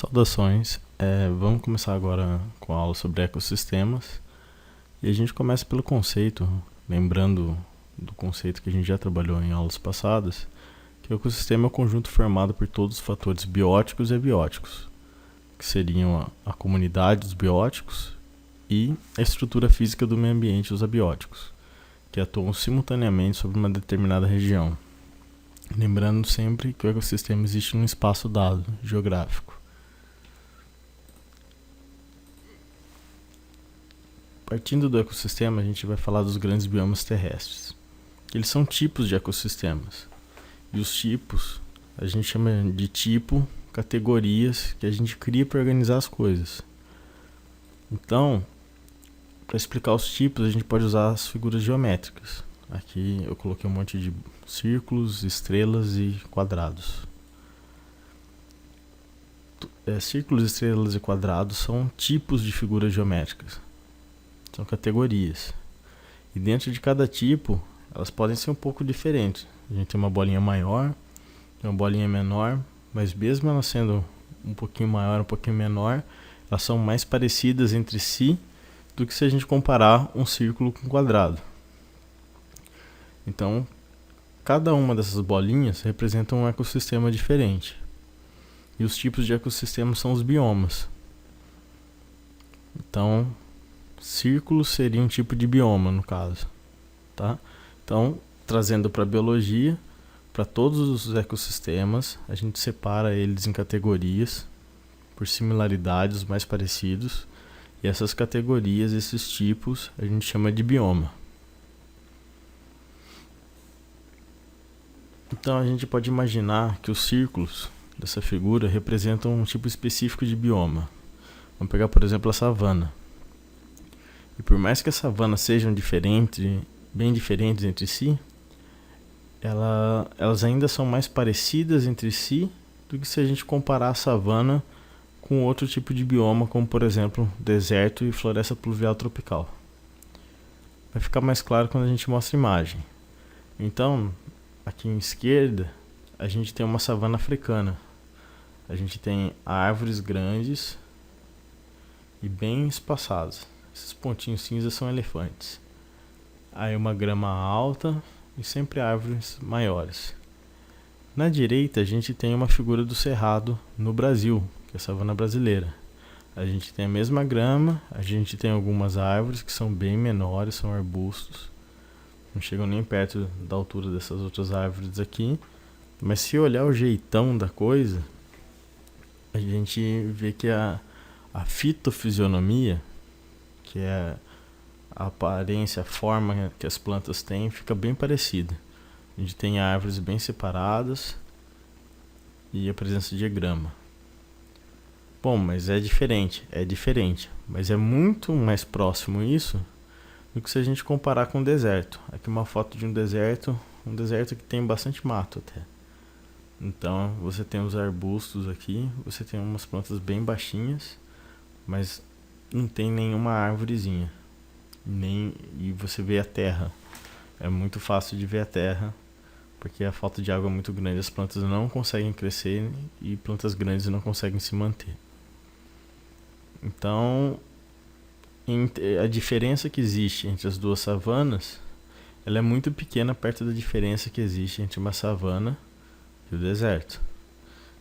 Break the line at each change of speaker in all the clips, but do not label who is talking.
Saudações, vamos começar agora com a aula sobre ecossistemas e a gente começa pelo conceito, lembrando do conceito que a gente já trabalhou em aulas passadas, que o ecossistema é o conjunto formado por todos os fatores bióticos e abióticos, que seriam a comunidade dos bióticos e a estrutura física do meio ambiente, os abióticos, que atuam simultaneamente sobre uma determinada região. Lembrando sempre que o ecossistema existe num espaço dado, geográfico. Partindo do ecossistema, a gente vai falar dos grandes biomas terrestres. Eles são tipos de ecossistemas. E os tipos, a gente chama de tipo, categorias que a gente cria para organizar as coisas. Então, para explicar os tipos, a gente pode usar as figuras geométricas. Aqui eu coloquei um monte de círculos, estrelas e quadrados. Círculos, estrelas e quadrados são tipos de figuras geométricas. São categorias. E dentro de cada tipo, elas podem ser um pouco diferentes. A gente tem uma bolinha maior, tem uma bolinha menor, mas mesmo elas sendo um pouquinho maior, um pouquinho menor, elas são mais parecidas entre si do que se a gente comparar um círculo com um quadrado. Então, cada uma dessas bolinhas representa um ecossistema diferente. E os tipos de ecossistemas são os biomas. Então, círculo seria um tipo de bioma, no caso, tá? Então, trazendo para a biologia, para todos os ecossistemas, a gente separa eles em categorias, por similaridades, mais parecidos, e essas categorias, esses tipos, a gente chama de bioma. Então, a gente pode imaginar que os círculos dessa figura representam um tipo específico de bioma. Vamos pegar, por exemplo, a savana. E por mais que as savanas sejam bem diferentes entre si, elas ainda são mais parecidas entre si do que se a gente comparar a savana com outro tipo de bioma, como por exemplo deserto e floresta pluvial tropical. Vai ficar mais claro quando a gente mostra a imagem. Então, aqui à esquerda, a gente tem uma savana africana. A gente tem árvores grandes e bem espaçadas. Esses pontinhos cinza são elefantes. Aí uma grama alta e sempre árvores maiores. Na direita a gente tem uma figura do cerrado no Brasil, que é a savana brasileira. A gente tem a mesma grama, a gente tem algumas árvores que são bem menores, são arbustos. Não chegam nem perto da altura dessas outras árvores aqui. Mas se olhar o jeitão da coisa, a gente vê que a fitofisionomia, que é a aparência, a forma que as plantas têm, fica bem parecida. A gente tem árvores bem separadas e a presença de grama. Bom, mas é diferente, mas é muito mais próximo isso do que se a gente comparar com o deserto. Aqui uma foto de um deserto que tem bastante mato até. Então você tem os arbustos aqui, você tem umas plantas bem baixinhas, mas não tem nenhuma árvorezinha. E você vê a terra. É muito fácil de ver a terra, porque a falta de água é muito grande. As plantas não conseguem crescer e plantas grandes não conseguem se manter. Então, a diferença que existe entre as duas savanas, ela é muito pequena perto da diferença que existe entre uma savana e o deserto.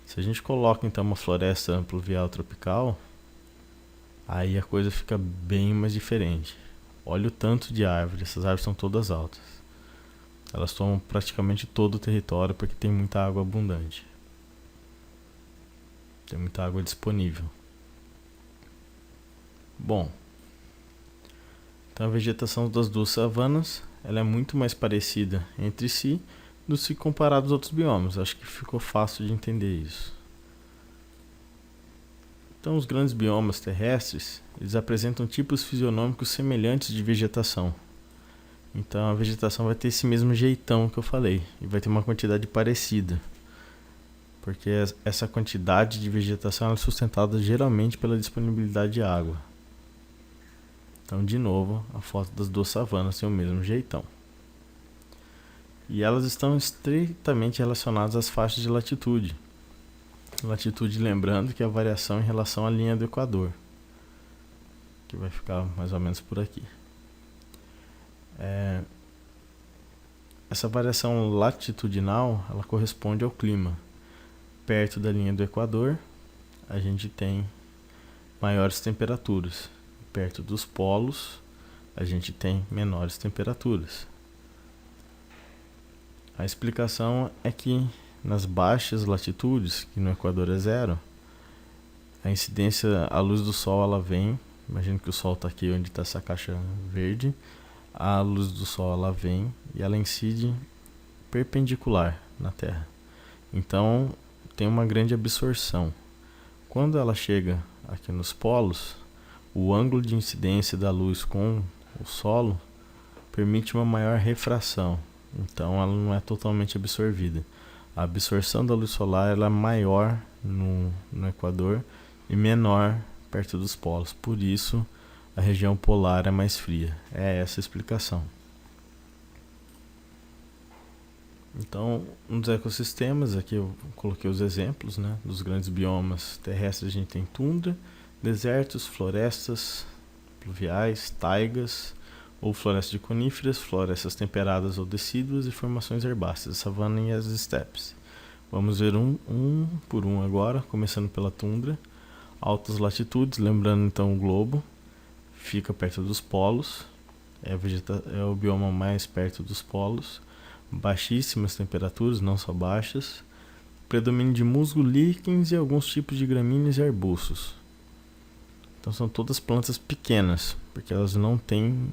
Se a gente coloca então uma floresta pluvial tropical, aí a coisa fica bem mais diferente. Olha o tanto de árvores, essas árvores são todas altas. Elas tomam praticamente todo o território porque tem muita água abundante. Tem muita água disponível. Bom, então a vegetação das duas savanas, ela é muito mais parecida entre si do que se comparado aos outros biomas. Acho que ficou fácil de entender isso. Então, os grandes biomas terrestres, eles apresentam tipos fisionômicos semelhantes de vegetação. Então, a vegetação vai ter esse mesmo jeitão que eu falei, e vai ter uma quantidade parecida. Porque essa quantidade de vegetação é sustentada geralmente pela disponibilidade de água. Então, de novo, a foto das duas savanas tem o mesmo jeitão. E elas estão estreitamente relacionadas às faixas de latitude, latitude, lembrando que é a variação em relação à linha do Equador, que vai ficar mais ou menos por aqui. Essa variação latitudinal, ela corresponde ao clima. Perto da linha do Equador, a gente tem maiores temperaturas. Perto dos polos, a gente tem menores temperaturas. A explicação é que nas baixas latitudes, que no Equador é zero, a incidência, a luz do sol, ela vem, imagina que o sol está aqui onde está essa caixa verde, a luz do sol ela vem e ela incide perpendicular na Terra. Então tem uma grande absorção. Quando ela chega aqui nos polos, o ângulo de incidência da luz com o solo permite uma maior refração. Então ela não é totalmente absorvida. A absorção da luz solar ela é maior no Equador e menor perto dos polos. Por isso a região polar é mais fria. É essa a explicação. Então, nos ecossistemas, aqui eu coloquei os exemplos, né, dos grandes biomas terrestres. A gente tem tundra, desertos, florestas pluviais, taigas ou florestas de coníferas, florestas temperadas ou decíduas e formações herbáceas, a savana e as estepes. Vamos ver um por um agora, começando pela tundra. Altas latitudes, lembrando então o globo, fica perto dos polos, é o bioma mais perto dos polos. Baixíssimas temperaturas, não só baixas, predomínio de musgo, líquens e alguns tipos de gramíneas e arbustos. Então são todas plantas pequenas, porque elas não têm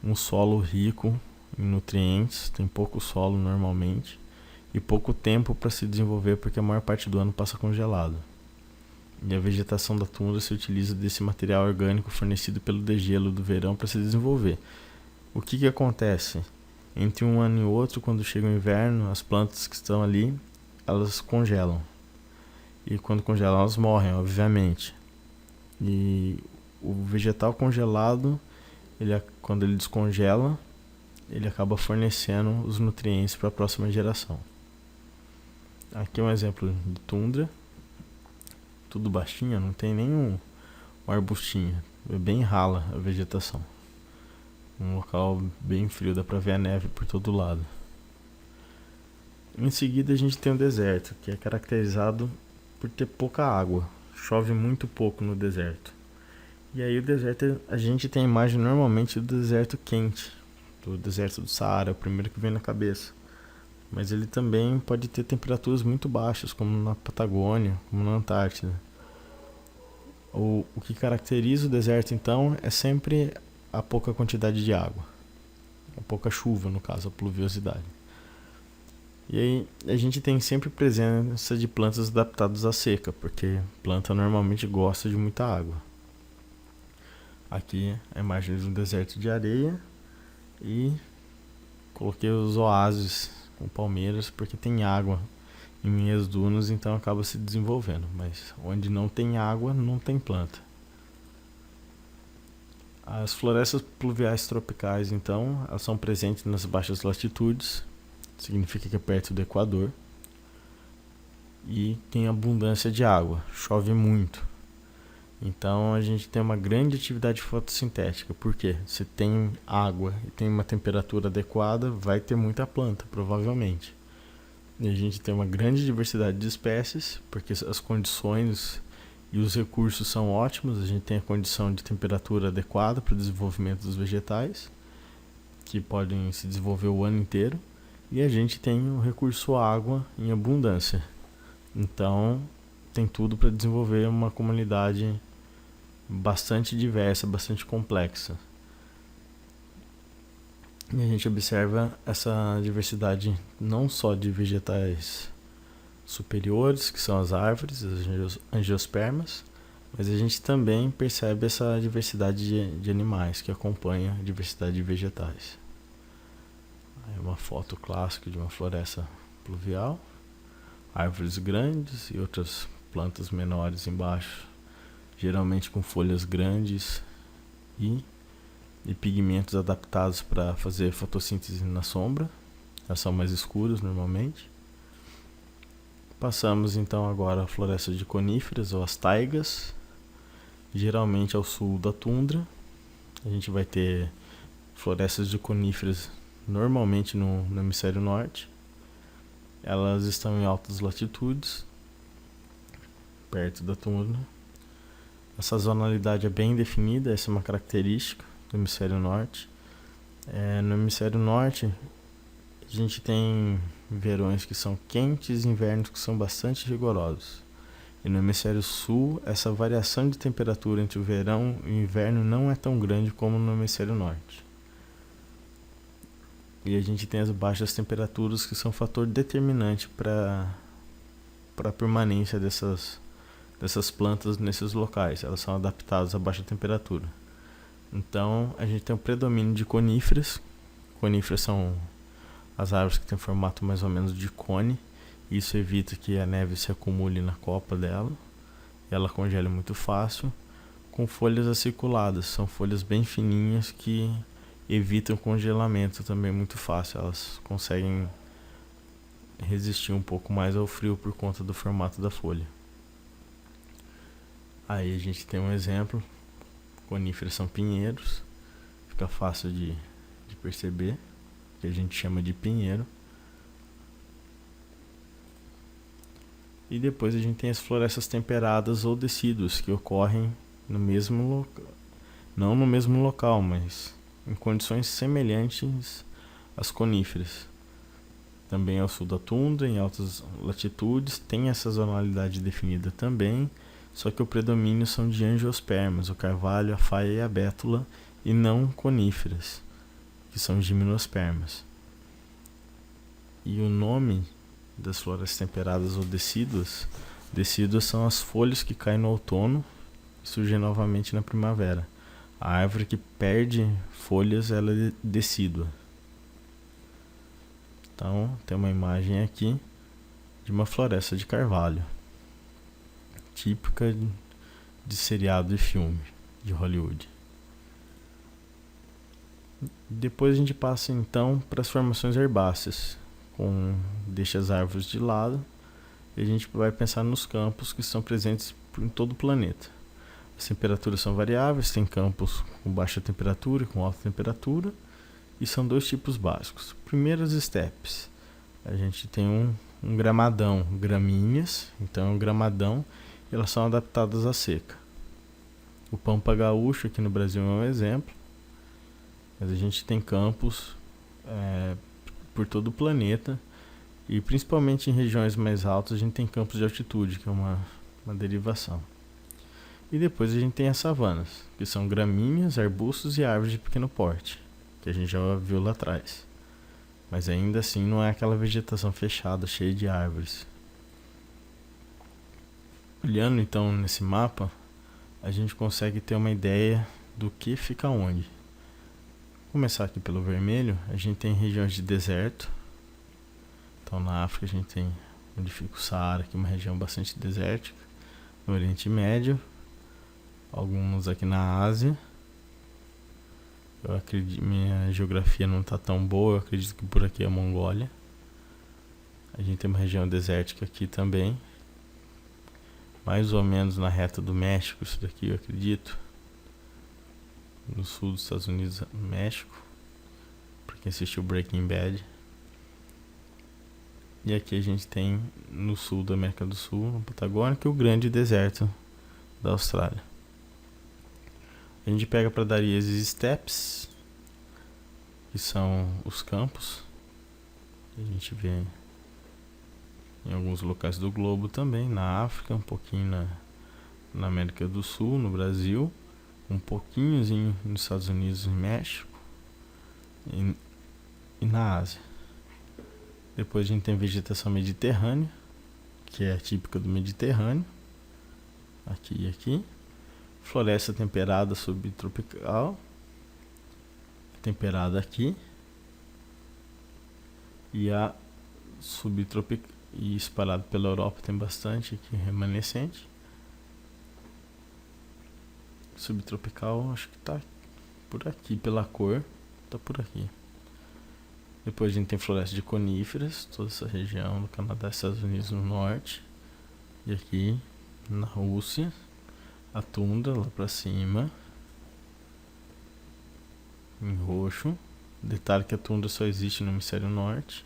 um solo rico em nutrientes, tem pouco solo normalmente e pouco tempo para se desenvolver, porque a maior parte do ano passa congelado. E a vegetação da tundra se utiliza desse material orgânico fornecido pelo degelo do verão para se desenvolver. O que acontece? Entre um ano e outro, quando chega o inverno, as plantas que estão ali, elas congelam. E quando congelam, elas morrem, obviamente. E o vegetal congelado, quando ele descongela, ele acaba fornecendo os nutrientes para a próxima geração. Aqui é um exemplo de tundra. Tudo baixinho, não tem nenhum arbustinho. É bem rala a vegetação. Um local bem frio, dá pra ver a neve por todo lado. Em seguida a gente tem o deserto, que é caracterizado por ter pouca água. Chove muito pouco no deserto. E aí o deserto, a gente tem a imagem normalmente do deserto quente, do deserto do Saara, é o primeiro que vem na cabeça. Mas ele também pode ter temperaturas muito baixas, como na Patagônia, como na Antártida. O que caracteriza o deserto então é sempre a pouca quantidade de água, a pouca chuva, no caso, a pluviosidade. E aí a gente tem sempre presença de plantas adaptadas à seca, porque planta normalmente gosta de muita água. Aqui a imagem de um deserto de areia e coloquei os oásis com palmeiras porque tem água em minhas dunas, então acaba se desenvolvendo, mas onde não tem água não tem planta. As florestas pluviais tropicais, então, elas são presentes nas baixas latitudes, significa que é perto do Equador, e tem abundância de água, chove muito. Então a gente tem uma grande atividade fotossintética, porque se tem água e tem uma temperatura adequada, vai ter muita planta, provavelmente. E a gente tem uma grande diversidade de espécies, porque as condições e os recursos são ótimos. A gente tem a condição de temperatura adequada para o desenvolvimento dos vegetais, que podem se desenvolver o ano inteiro, e a gente tem o recurso água em abundância. Então tem tudo para desenvolver uma comunidade bastante diversa, bastante complexa. E a gente observa essa diversidade não só de vegetais superiores, que são as árvores, as angiospermas, mas a gente também percebe essa diversidade de animais que acompanha a diversidade de vegetais. É uma foto clássica de uma floresta pluvial, árvores grandes e outras plantas menores embaixo, geralmente com folhas grandes e pigmentos adaptados para fazer fotossíntese na sombra. Elas são mais escuras normalmente. Passamos então agora a floresta de coníferas ou as taigas, geralmente ao sul da tundra. A gente vai ter florestas de coníferas normalmente no hemisfério norte. Elas estão em altas latitudes, perto da tundra. A sazonalidade é bem definida, essa é uma característica do hemisfério norte. No hemisfério norte, a gente tem verões que são quentes e invernos que são bastante rigorosos. E no hemisfério sul, essa variação de temperatura entre o verão e o inverno não é tão grande como no hemisfério norte. E a gente tem as baixas temperaturas que são um fator determinante para a permanência dessas plantas nesses locais. Elas são adaptadas à baixa temperatura. Então a gente tem um predomínio de coníferas. Coníferas são as árvores que têm formato mais ou menos de cone. Isso evita que a neve se acumule na copa dela. E ela congela muito fácil. Com folhas acerculadas. São folhas bem fininhas que evitam congelamento também muito fácil. Elas conseguem resistir um pouco mais ao frio por conta do formato da folha. Aí a gente tem um exemplo. Coníferas são pinheiros. Fica fácil de perceber, que a gente chama de pinheiro. E depois a gente tem as florestas temperadas ou decíduas, que ocorrem no mesmo local, não no mesmo local, mas em condições semelhantes às coníferas. Também ao sul da tundra, em altas latitudes, tem essa sazonalidade definida também, só que o predomínio são de angiospermas, o carvalho, a faia e a bétula, e não coníferas, que são gimnospermas. E o nome das florestas temperadas ou decíduas são as folhas que caem no outono e surgem novamente na primavera. A árvore que perde folhas, ela é decídua. Então, tem uma imagem aqui de uma floresta de carvalho, típica de seriado e filme de Hollywood. Depois a gente passa então para as formações herbáceas, deixa as árvores de lado e a gente vai pensar nos campos que estão presentes em todo o planeta. As temperaturas são variáveis, tem campos com baixa temperatura e com alta temperatura, e são dois tipos básicos. Primeiro, as estepes. A gente tem um gramadão, gramíneas, então é um gramadão, e elas são adaptadas à seca. O pampa gaúcho aqui no Brasil é um exemplo, mas a gente tem campos por todo o planeta, e principalmente em regiões mais altas a gente tem campos de altitude, que é uma derivação. E depois a gente tem as savanas, que são gramíneas, arbustos e árvores de pequeno porte, que a gente já viu lá atrás. Mas ainda assim não é aquela vegetação fechada, cheia de árvores. Olhando então nesse mapa, a gente consegue ter uma ideia do que fica onde. Vou começar aqui pelo vermelho. A gente tem regiões de deserto. Então na África a gente tem onde fica o Saara, que é uma região bastante desértica. No Oriente Médio, alguns aqui na Ásia. Eu acredito, minha geografia não está tão boa, eu acredito que por aqui é a Mongólia. A gente tem uma região desértica aqui também, mais ou menos na reta do México, isso daqui eu acredito, no sul dos Estados Unidos, México, para quem assistiu Breaking Bad. E aqui a gente tem no sul da América do Sul, no Patagônia, o grande deserto da Austrália. A gente pega pradarias e steppes, que são os campos. A gente vê em alguns locais do globo também, na África, um pouquinho na América do Sul, no Brasil, um pouquinhozinho nos Estados Unidos e México, e na Ásia. Depois a gente tem vegetação mediterrânea, que é típica do Mediterrâneo, aqui e aqui. Floresta temperada subtropical, temperada aqui, e a subtropical, e espalhado pela Europa tem bastante aqui remanescente. Subtropical acho que tá por aqui, pela cor tá por aqui. Depois a gente tem floresta de coníferas, toda essa região do Canadá e Estados Unidos no norte. E aqui na Rússia, a tundra lá pra cima, em roxo. Detalhe que a tundra só existe no hemisfério norte.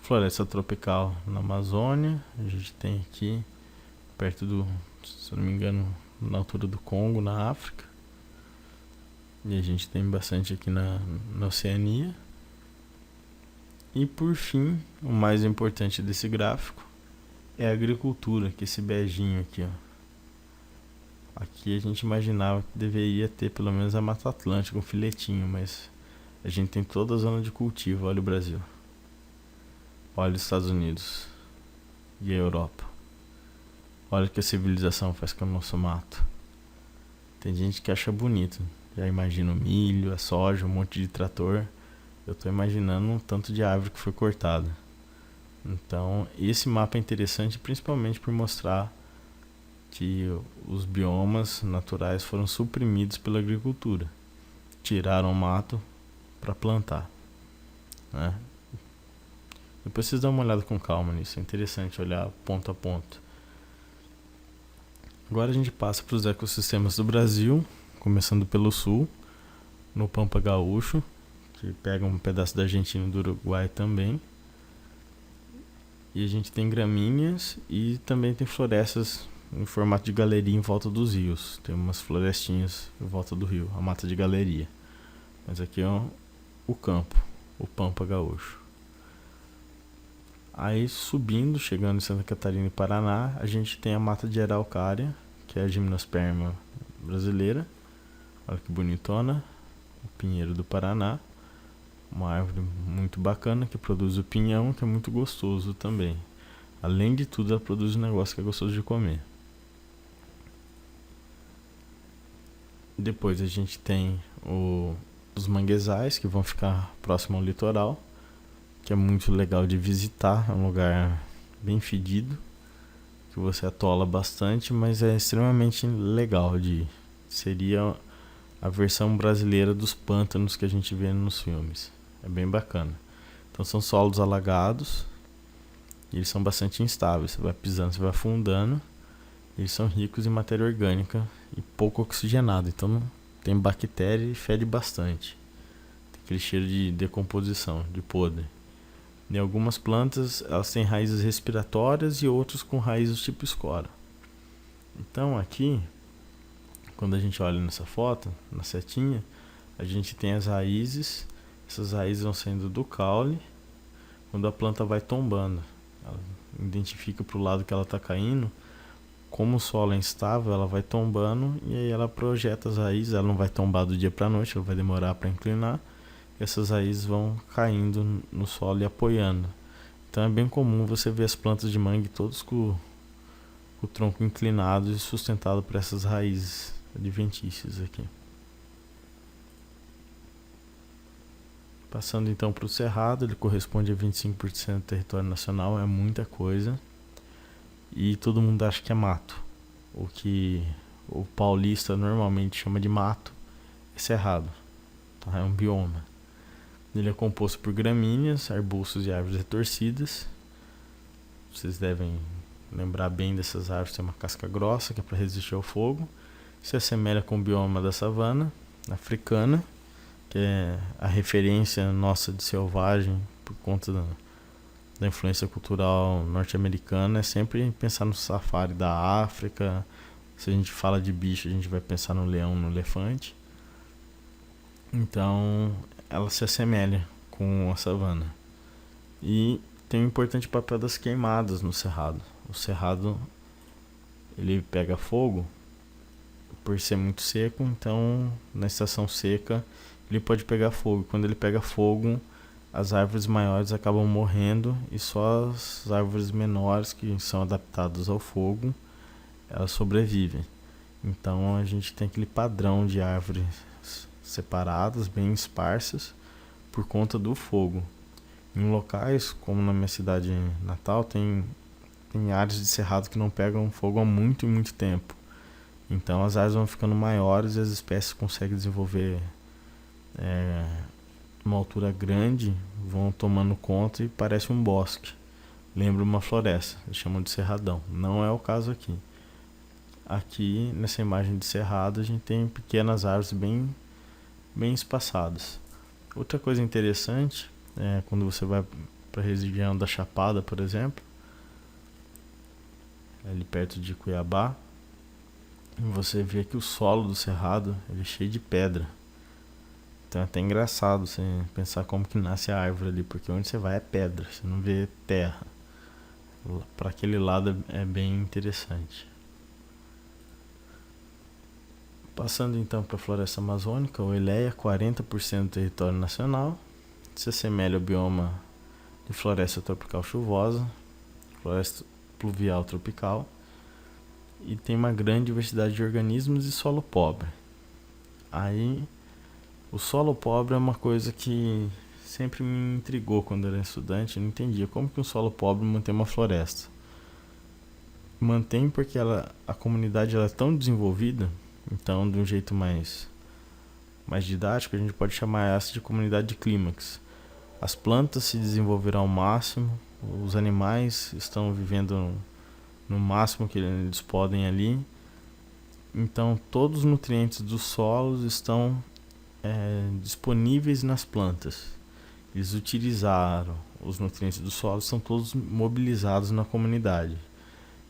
Floresta tropical na Amazônia. A gente tem aqui perto do, se não me engano, na altura do Congo, na África. E a gente tem bastante aqui na Oceania. E por fim, o mais importante desse gráfico é a agricultura, que é esse beijinho aqui, ó. Aqui a gente imaginava que deveria ter pelo menos a Mata Atlântica, um filetinho, mas a gente tem toda a zona de cultivo. Olha o Brasil, olha os Estados Unidos e a Europa. Olha o que a civilização faz com o nosso mato. Tem gente que acha bonito, já imagina o milho, a soja, um monte de trator. Eu tô imaginando um tanto de árvore que foi cortada. Então, esse mapa é interessante principalmente por mostrar que os biomas naturais foram suprimidos pela agricultura. Tiraram o mato para plantar, né? Depois vocês dão uma olhada com calma nisso, é interessante olhar ponto a ponto. Agora a gente passa para os ecossistemas do Brasil, começando pelo sul, no Pampa Gaúcho, que pega um pedaço da Argentina e do Uruguai também. E a gente tem gramíneas e também tem florestas em formato de galeria em volta dos rios. Tem umas florestinhas em volta do rio, a mata de galeria. Mas aqui é o campo, o Pampa Gaúcho. Aí subindo, chegando em Santa Catarina e Paraná, a gente tem a mata de araucária, que é a gimnosperma brasileira. Olha que bonitona, o pinheiro do Paraná. Uma árvore muito bacana que produz o pinhão, que é muito gostoso também. Além de tudo, ela produz um negócio que é gostoso de comer. Depois a gente tem os manguezais, que vão ficar próximo ao litoral, que é muito legal de visitar. É um lugar bem fedido, que você atola bastante, mas é extremamente legal de ir. Seria a versão brasileira dos pântanos que a gente vê nos filmes. É bem bacana. Então são solos alagados e eles são bastante instáveis. Você vai pisando, você vai afundando. Eles são ricos em matéria orgânica e pouco oxigenado. Então tem bactéria e fede bastante. Tem aquele cheiro de decomposição, de podre. Em algumas plantas elas têm raízes respiratórias e outras com raízes tipo escora. Então aqui, quando a gente olha nessa foto, na setinha, a gente tem as raízes. Essas raízes vão saindo do caule. Quando a planta vai tombando, ela identifica para o lado que ela está caindo. Como o solo é instável, ela vai tombando e aí ela projeta as raízes. Ela não vai tombar do dia para a noite, ela vai demorar para inclinar. E essas raízes vão caindo no solo e apoiando. Então é bem comum você ver as plantas de mangue todos com o tronco inclinado e sustentado por essas raízes adventícias aqui. Passando então para o cerrado, ele corresponde a 25% do território nacional, é muita coisa. E todo mundo acha que é mato. O que o paulista normalmente chama de mato é cerrado, tá? É um bioma. Ele é composto por gramíneas, arbustos e árvores retorcidas. Vocês devem lembrar bem dessas árvores, tem uma casca grossa que é para resistir ao fogo. Se assemelha com o bioma da savana africana, que é a referência nossa de selvagem por conta da influência cultural norte-americana. É sempre pensar no safari da África. Se a gente fala de bicho, a gente vai pensar no leão, no elefante. Então ela se assemelha com a savana. E tem um importante papel das queimadas no cerrado. O cerrado ele pega fogo por ser muito seco, então na estação seca ele pode pegar fogo. Quando ele pega fogo, as árvores maiores acabam morrendo e só as árvores menores que são adaptadas ao fogo, elas sobrevivem. Então a gente tem aquele padrão de árvores separadas, bem esparsas, por conta do fogo. Em locais como na minha cidade natal, tem áreas de cerrado que não pegam fogo há muito tempo. Então as árvores vão ficando maiores e as espécies conseguem desenvolver uma altura grande, vão tomando conta e parece um bosque. Lembra uma floresta, eles chamam de cerradão. Não é o caso aqui. Aqui, nessa imagem de cerrado, a gente tem pequenas árvores bem espaçadas. Outra coisa interessante é quando você vai para a região da Chapada, por exemplo, ali perto de Cuiabá, você vê que o solo do cerrado ele é cheio de pedra. Então é até engraçado você pensar como que nasce a árvore ali, porque onde você vai é pedra, você não vê terra. Para aquele lado é bem interessante. Passando então para a floresta amazônica, o Eleia, 40% do território nacional, se assemelha ao bioma de floresta tropical chuvosa, floresta pluvial tropical, e tem uma grande diversidade de organismos e solo pobre. Aí, o solo pobre é uma coisa que sempre me intrigou quando eu era estudante. Eu não entendia como que um solo pobre mantém uma floresta. Mantém porque a comunidade ela é tão desenvolvida, então de um jeito mais didático a gente pode chamar essa de comunidade de clímax. As plantas se desenvolveram ao máximo, os animais estão vivendo no máximo que eles podem ali, então todos os nutrientes dos solos estão disponíveis nas plantas. Eles utilizaram os nutrientes do solo, são todos mobilizados na comunidade.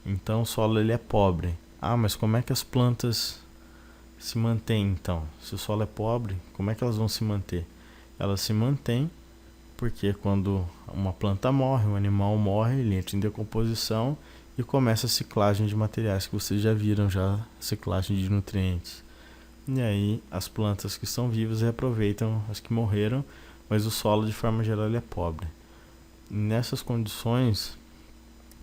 Então o solo ele é pobre. Mas como é que as plantas se mantêm então? Se o solo é pobre, como é que elas vão se manter? Elas se mantêm porque quando uma planta morre, um animal morre, ele entra em decomposição e começa a ciclagem de materiais que vocês já viram, já ciclagem de nutrientes. E aí as plantas que estão vivas reaproveitam as que morreram, mas o solo de forma geral ele é pobre. Nessas condições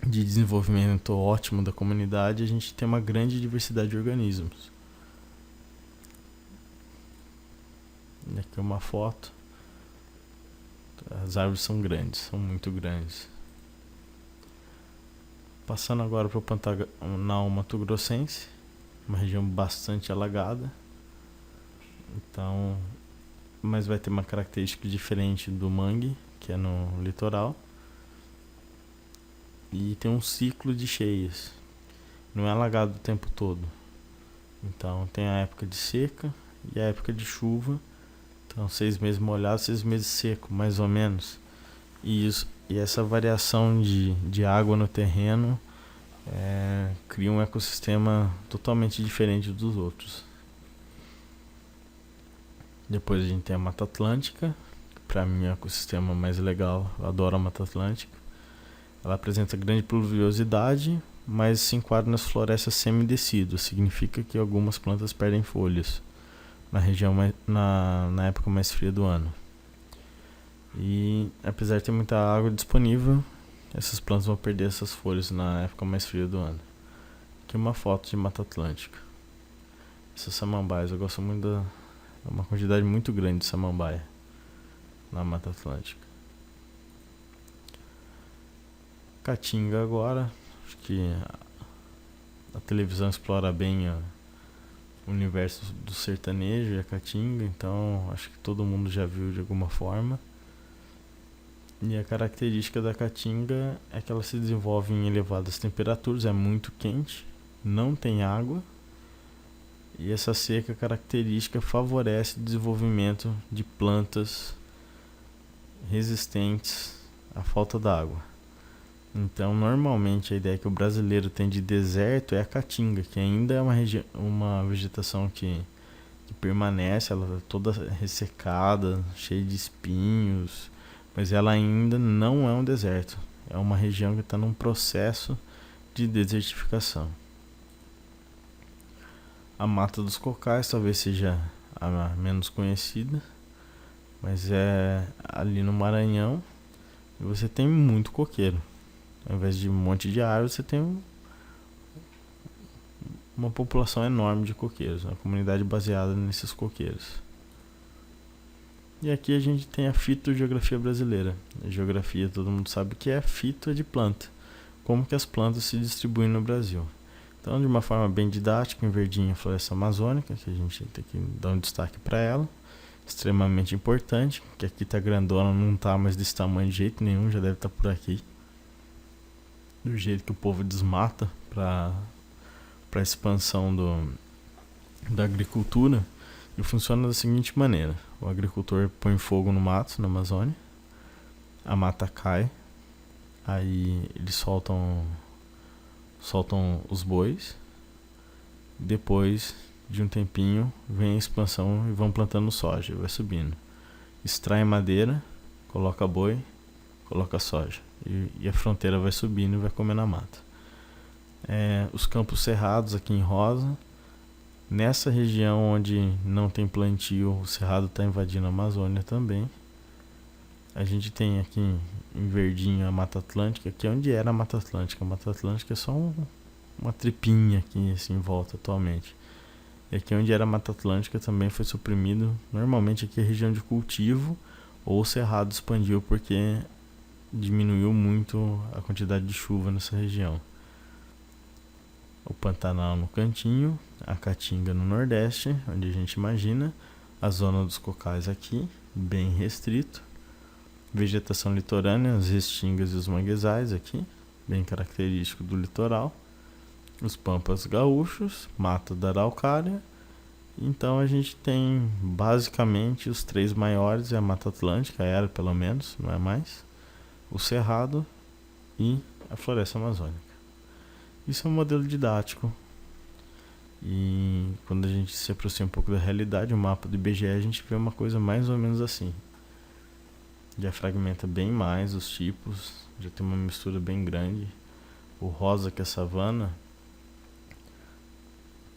de desenvolvimento ótimo da comunidade, a gente tem uma grande diversidade de organismos. E aqui uma foto. As árvores são grandes, são muito grandes. Passando agora para o Pantanal Mato Grossense, uma região bastante alagada. Então, mas vai ter uma característica diferente do mangue, que é no litoral. E tem um ciclo de cheias. Não é alagado o tempo todo. Então tem a época de seca e a época de chuva. Então 6 meses molhado, 6 meses seco, mais ou menos. E essa variação de água no terreno cria um ecossistema totalmente diferente dos outros. Depois a gente tem a Mata Atlântica, que para mim é o ecossistema mais legal. Eu adoro a Mata Atlântica. Ela apresenta grande pluviosidade, mas se enquadra nas florestas semideciduas. Significa que algumas plantas perdem folhas na região na época mais fria do ano. E apesar de ter muita água disponível, essas plantas vão perder essas folhas na época mais fria do ano. Aqui uma foto de Mata Atlântica. Essas samambaias, eu gosto muito uma quantidade muito grande de samambaia na Mata Atlântica. Caatinga agora, acho que a televisão explora bem o universo do sertanejo e a Caatinga, então acho que todo mundo já viu de alguma forma. E a característica da Caatinga é que ela se desenvolve em elevadas temperaturas, é muito quente, não tem água, e essa seca característica favorece o desenvolvimento de plantas resistentes à falta d'água. Então, normalmente a ideia que o brasileiro tem de deserto é a Caatinga, que ainda é uma vegetação que permanece, ela é toda ressecada, cheia de espinhos, mas ela ainda não é um deserto. É uma região que está num processo de desertificação. A Mata dos Cocais talvez seja a menos conhecida, mas é ali no Maranhão e você tem muito coqueiro. Ao invés de um monte de árvores, você tem uma população enorme de coqueiros, uma comunidade baseada nesses coqueiros. E aqui a gente tem a fitogeografia brasileira. A geografia, todo mundo sabe que é fito, é de planta. Como que as plantas se distribuem no Brasil. Então, de uma forma bem didática, em verdinho a floresta amazônica, que a gente tem que dar um destaque para ela. extremamente importante, que aqui tá grandona, não tá mais desse tamanho de jeito nenhum, já deve estar por aqui. Do jeito que o povo desmata para expansão da agricultura. E funciona da seguinte maneira: o agricultor põe fogo no mato, na Amazônia, a mata cai, aí eles soltam os bois, depois de um tempinho vem a expansão e vão plantando soja, vai subindo, extrai madeira, coloca boi, coloca soja, e a fronteira vai subindo e vai comendo a mata. Os campos cerrados aqui em rosa, nessa região onde não tem plantio, o cerrado está invadindo a Amazônia também. A gente tem aqui em verdinho a Mata Atlântica, que é onde era a Mata Atlântica. A Mata Atlântica é só uma tripinha aqui assim, em volta atualmente. E aqui onde era a Mata Atlântica também foi suprimido. Normalmente aqui é região de cultivo, ou o cerrado expandiu porque diminuiu muito a quantidade de chuva nessa região. O Pantanal no cantinho, a Caatinga no nordeste, onde a gente imagina, a zona dos cocais aqui, bem restrito, vegetação litorânea, as restingas e os manguezais aqui, bem característico do litoral, os pampas gaúchos, mata da araucária. Então a gente tem basicamente os três maiores, a Mata Atlântica, era pelo menos, não é mais, o Cerrado e a Floresta Amazônica. Isso é um modelo didático, e quando a gente se aproxima um pouco da realidade, o mapa do IBGE, a gente vê uma coisa mais ou menos assim. Já fragmenta bem mais os tipos, já tem uma mistura bem grande. O rosa, que é a savana,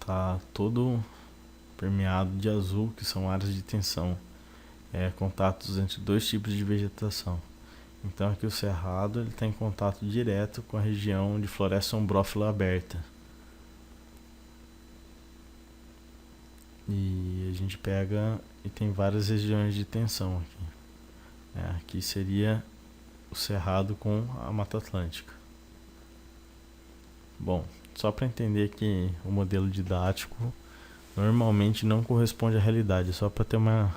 tá todo permeado de azul, que são áreas de tensão, contatos entre dois tipos de vegetação. Então aqui o cerrado está em contato direto com a região de floresta ombrófila aberta. E a gente pega e tem várias regiões de tensão aqui. Aqui seria o cerrado com a Mata Atlântica. Bom, só para entender que o modelo didático normalmente não corresponde à realidade, só para ter uma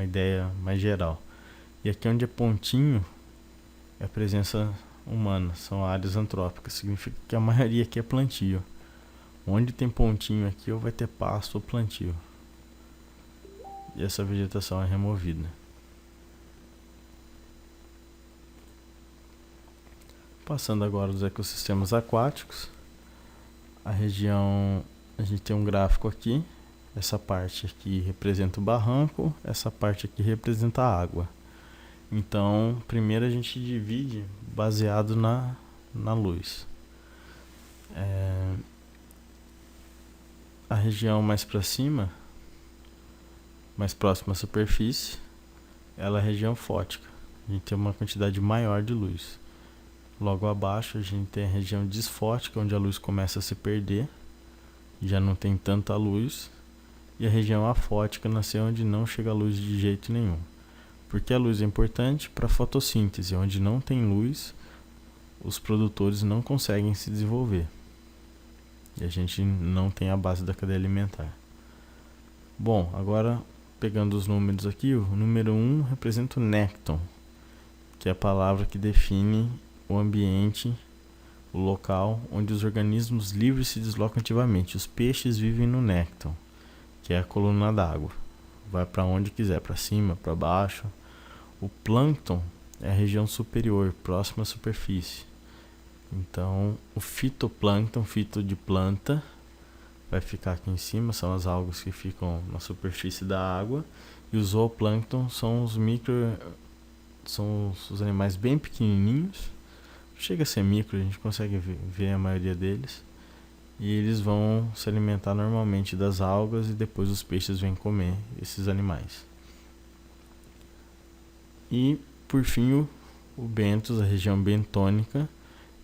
ideia mais geral. E aqui onde é pontinho é a presença humana, são áreas antrópicas, significa que a maioria aqui é plantio. Onde tem pontinho aqui ou vai ter pasto ou plantio. E essa vegetação é removida. Passando agora os ecossistemas aquáticos, a região, a gente tem um gráfico aqui, essa parte aqui representa o barranco, essa parte aqui representa a água. Então, primeiro a gente divide baseado na luz. A região mais para cima, mais próxima à superfície, ela é a região fótica. A gente tem uma quantidade maior de luz. Logo abaixo a gente tem a região disfótica, onde a luz começa a se perder, já não tem tanta luz. E a região afótica nasceu onde não chega a luz de jeito nenhum. Porque a luz é importante para a fotossíntese, onde não tem luz, os produtores não conseguem se desenvolver. E a gente não tem a base da cadeia alimentar. Bom, agora pegando os números aqui, o número 1 representa o nécton, que é a palavra que define o ambiente, o local onde os organismos livres se deslocam ativamente. Os peixes vivem no nécton, que é a coluna d'água. Vai para onde quiser, para cima, para baixo. O plâncton é a região superior, próxima à superfície. Então, o fitoplâncton, fito de planta, vai ficar aqui em cima, são as algas que ficam na superfície da água. E o zooplâncton são são os animais bem pequenininhos. Chega a ser micro, a gente consegue ver a maioria deles. E eles vão se alimentar normalmente das algas e depois os peixes vêm comer esses animais. E, por fim, o bentos, a região bentônica,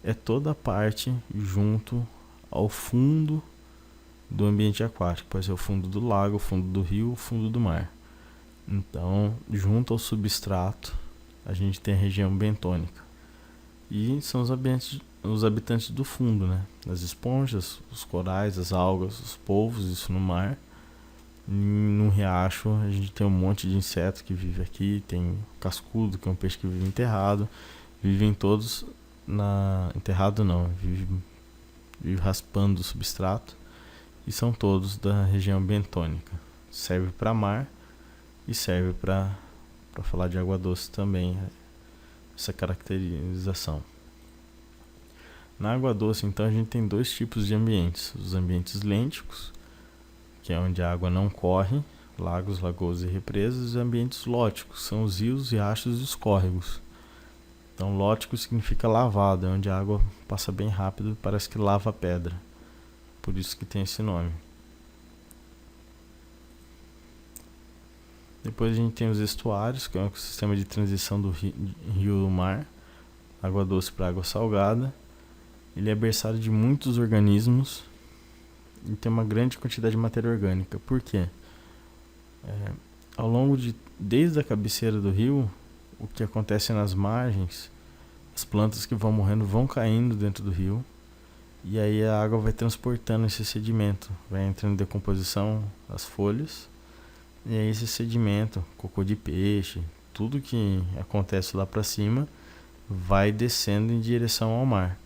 é toda a parte junto ao fundo do ambiente aquático. Pode ser o fundo do lago, o fundo do rio, o fundo do mar. Então, junto ao substrato, a gente tem a região bentônica. E são os habitantes do fundo, né? As esponjas, os corais, as algas, os polvos, isso no mar. No riacho a gente tem um monte de inseto que vive aqui, tem cascudo, que é um peixe que vive enterrado, vivem todos enterrado não, vive raspando o substrato, e são todos da região bentônica. Serve para mar e serve para falar de água doce também, essa caracterização. Na água doce, então, a gente tem dois tipos de ambientes: os ambientes lênticos, que é onde a água não corre, lagos, lagoas e represas, e os ambientes lóticos, são os rios, riachos e os córregos. Então, lótico significa lavado, é onde a água passa bem rápido e parece que lava a pedra. Por isso que tem esse nome. Depois a gente tem os estuários, que é um sistema de transição do rio-mar, água doce para água salgada. Ele é berçário de muitos organismos e tem uma grande quantidade de matéria orgânica. Por quê? Ao longo desde a cabeceira do rio, o que acontece nas margens, as plantas que vão morrendo vão caindo dentro do rio, e aí a água vai transportando esse sedimento, vai entrando em decomposição as folhas, e aí esse sedimento, cocô de peixe, tudo que acontece lá para cima vai descendo em direção ao mar.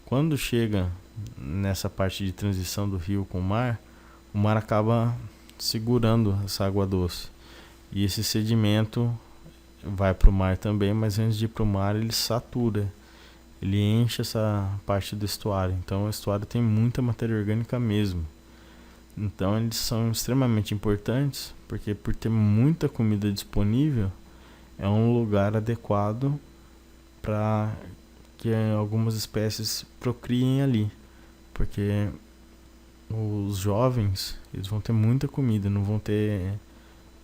Quando chega nessa parte de transição do rio com o mar acaba segurando essa água doce, e esse sedimento vai para o mar também, mas antes de ir para o mar ele satura, ele enche essa parte do estuário. Então o estuário tem muita matéria orgânica mesmo. Então eles são extremamente importantes, porque por ter muita comida disponível, é um lugar adequado para que algumas espécies procriem ali, porque os jovens eles vão ter muita comida, não vão ter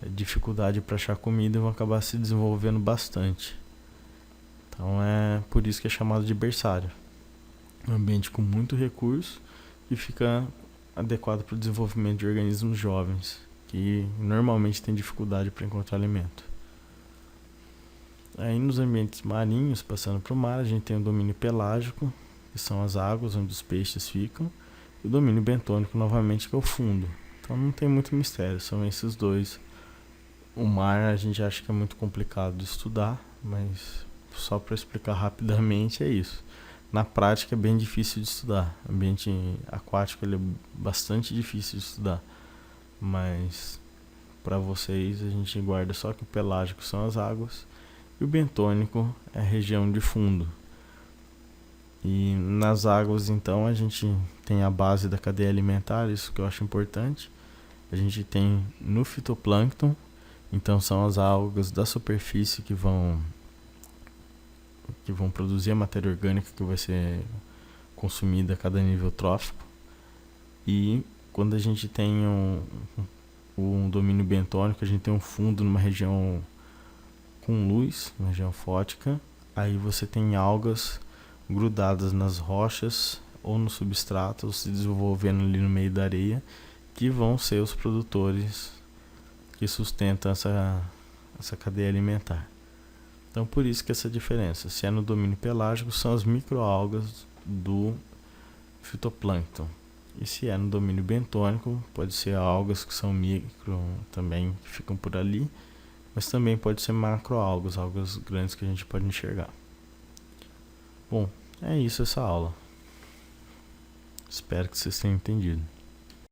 dificuldade para achar comida e vão acabar se desenvolvendo bastante. Então é por isso que é chamado de berçário. Um ambiente com muito recurso e fica adequado para o desenvolvimento de organismos jovens, que normalmente têm dificuldade para encontrar alimento. Aí nos ambientes marinhos, passando para o mar, a gente tem o domínio pelágico, que são as águas onde os peixes ficam, e o domínio bentônico, novamente, que é o fundo. Então não tem muito mistério, são esses dois. O mar a gente acha que é muito complicado de estudar, mas só para explicar rapidamente é isso. Na prática é bem difícil de estudar. O ambiente aquático ele é bastante difícil de estudar, mas para vocês a gente guarda só que o pelágico são as águas e o bentônico é a região de fundo. E nas águas então a gente tem a base da cadeia alimentar, isso que eu acho importante. A gente tem no fitoplâncton, então são as algas da superfície que vão produzir a matéria orgânica que vai ser consumida a cada nível trófico. E quando a gente tem um domínio bentônico, a gente tem um fundo numa região com luz, uma região fótica, aí você tem algas grudadas nas rochas ou no substrato, ou se desenvolvendo ali no meio da areia, que vão ser os produtores que sustentam essa cadeia alimentar. Então por isso que essa diferença, se é no domínio pelágico, são as microalgas do fitoplâncton, e se é no domínio bentônico, pode ser algas que são micro também, que ficam por ali, mas também pode ser macroalgas, algas grandes que a gente pode enxergar. Bom, é isso essa aula. Espero que vocês tenham entendido.